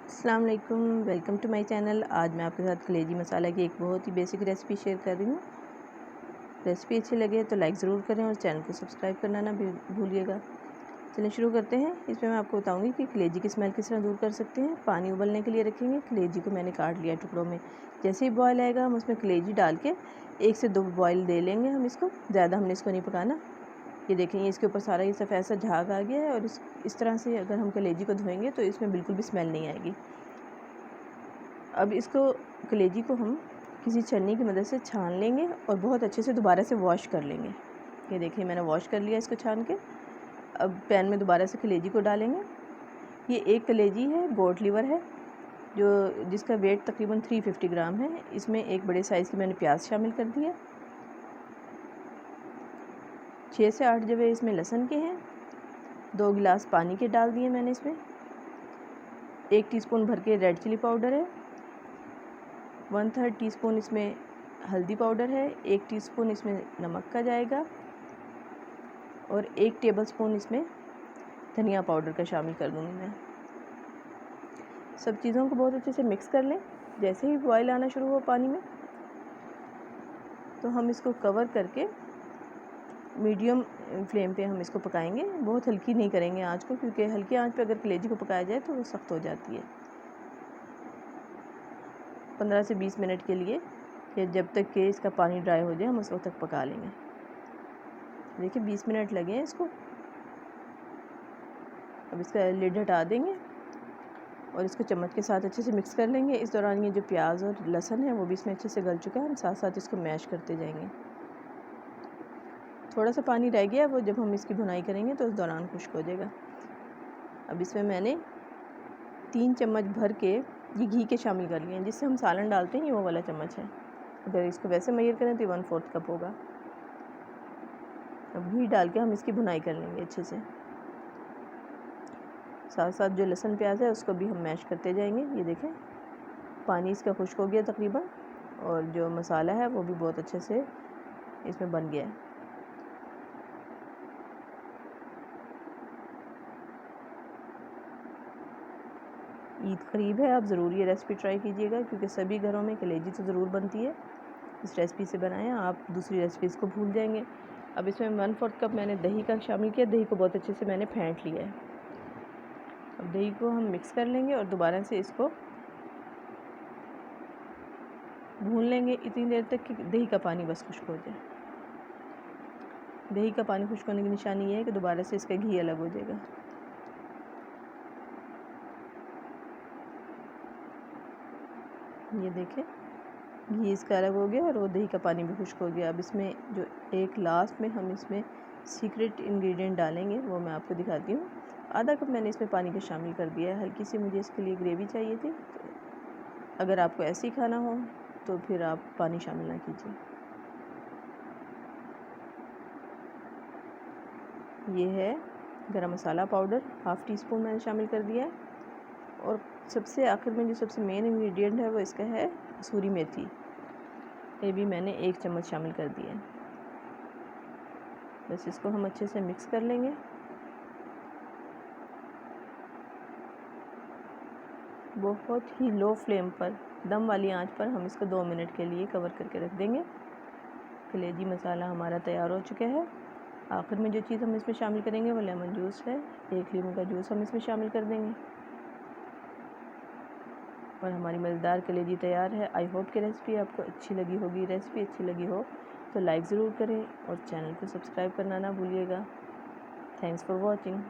अस्सलाम वालेकुम, welcome to my channel. आज मैं आपके साथ कलेजी मसाला की एक बहुत ही बेसिक रेसिपी शेयर कर रही हूँ। रेसिपी अच्छी लगे तो लाइक ज़रूर करें और चैनल को सब्सक्राइब करना ना भूलिएगा। चलिए शुरू करते हैं। इसमें मैं आपको बताऊंगी कि कलेजी की स्मेल किस तरह दूर कर सकते हैं। पानी उबलने के लिए रखेंगे। कलेजी को मैंने काट लिया टुकड़ों में। जैसे ही बॉयल आएगा हम उसमें कलेजी डाल के 1 से 2 बॉयल दे लेंगे। हम इसको ज़्यादा हमने इसको नहीं पकाना। ये देखेंगे इसके ऊपर सारा ये सफ़ेद सा झाग आ गया है और इस तरह से अगर हम कलेजी को धोएंगे तो इसमें बिल्कुल भी स्मेल नहीं आएगी। अब इसको कलेजी को हम किसी छन्नी की मदद से छान लेंगे और बहुत अच्छे से दोबारा से वॉश कर लेंगे। ये देखिए मैंने वॉश कर लिया इसको छान के। अब पैन में दोबारा से कलेजी को डालेंगे। ये एक कलेजी है, गोट लीवर है, जिसका वेट तकरीबन 350 ग्राम है। इसमें एक बड़े साइज़ की मैंने प्याज शामिल कर दी है। 6 से 8 जवे इसमें लहसुन के हैं। 2 गिलास पानी के डाल दिए मैंने इसमें। 1 टीस्पून भर के रेड चिली पाउडर है। 1/3 टीस्पून इसमें हल्दी पाउडर है। 1 टीस्पून इसमें नमक का जाएगा और 1 टेबलस्पून इसमें धनिया पाउडर का शामिल कर दूँगी मैं। सब चीज़ों को बहुत अच्छे से मिक्स कर लें। जैसे ही बॉयल आना शुरू हो पानी में तो हम इसको कवर करके मीडियम फ्लेम पे हम इसको पकाएंगे। बहुत हल्की नहीं करेंगे आँच को, क्योंकि हल्की आँच पे अगर कलेजी को पकाया जाए तो वो सख्त हो जाती है। 15 से 20 मिनट के लिए, या जब तक कि इसका पानी ड्राई हो जाए हम उस वक्त तक पका लेंगे। देखिए 20 मिनट लगे हैं इसको। अब इसका लिड हटा देंगे और इसको चम्मच के साथ अच्छे से मिक्स कर लेंगे। इस दौरान ये जो प्याज और लहसुन है वो भी इसमें अच्छे से गल चुका है। हम साथ साथ इसको मैश करते जाएंगे। थोड़ा सा पानी रह गया, वो जब हम इसकी भुनाई करेंगे तो उस दौरान खुश्क हो जाएगा। अब इसमें मैंने 3 चम्मच भर के ये घी के शामिल कर लिए हैं, जिससे हम सालन डालते हैं। ये वो वाला चम्मच है। अगर इसको वैसे मेजर करें तो 1/4 कप होगा। अब घी डाल के हम इसकी भुनाई कर लेंगे अच्छे से। साथ साथ जो लहसुन प्याज है उसको भी हम मैश करते जाएंगे। ये देखें पानी इसका खुश्क हो गया तकरीबन, और जो मसाला है वो भी बहुत अच्छे से इसमें बन गया है। ईद करीब है, आप ज़रूर ये रेसिपी ट्राई कीजिएगा, क्योंकि सभी घरों में कलेजी तो ज़रूर बनती है। इस रेसिपी से बनाएं, आप दूसरी रेसिपीज़ को भूल जाएंगे। अब इसमें 1/4 कप मैंने दही का शामिल किया। दही को बहुत अच्छे से मैंने फेंट लिया है। अब दही को हम मिक्स कर लेंगे और दोबारा से इसको भून लेंगे इतनी देर तक कि दही का पानी बस खुश्क हो जाए। दही का पानी खुश्क होने की निशानी ये है कि दोबारा से इसका घी अलग हो जाएगा। ये देखें घी इसका अलग हो गया और वो दही का पानी भी खुश्क हो गया। अब इसमें जो एक लास्ट में हम इसमें सीक्रेट इंग्रेडिएंट डालेंगे वो मैं आपको दिखाती हूँ। आधा कप मैंने इसमें पानी का शामिल कर दिया है। हल्की सी मुझे इसके लिए ग्रेवी चाहिए थी, तो अगर आपको ऐसे ही खाना हो तो फिर आप पानी शामिल ना कीजिए। ये है गरम मसाला पाउडर, 1/2 टीस्पून मैंने शामिल कर दिया है। और सबसे आखिर में जो सबसे मेन इंग्रेडिएंट है वो इसका है कसूरी मेथी। ये भी मैंने 1 चम्मच शामिल कर दिया है। बस इसको हम अच्छे से मिक्स कर लेंगे। बहुत ही लो फ्लेम पर, दम वाली आंच पर हम इसको 2 मिनट के लिए कवर करके रख देंगे। कलेजी मसाला हमारा तैयार हो चुका है। आखिर में जो चीज़ हम इसमें शामिल करेंगे वो लेमन जूस है। 1 लीमू का जूस हम इसमें शामिल कर देंगे और हमारी मज़ेदार कलेजी तैयार है। आई होप कि रेसिपी आपको अच्छी लगी होगी। रेसिपी अच्छी लगी हो तो लाइक ज़रूर करें और चैनल को सब्सक्राइब करना ना भूलिएगा। Thanks for watching.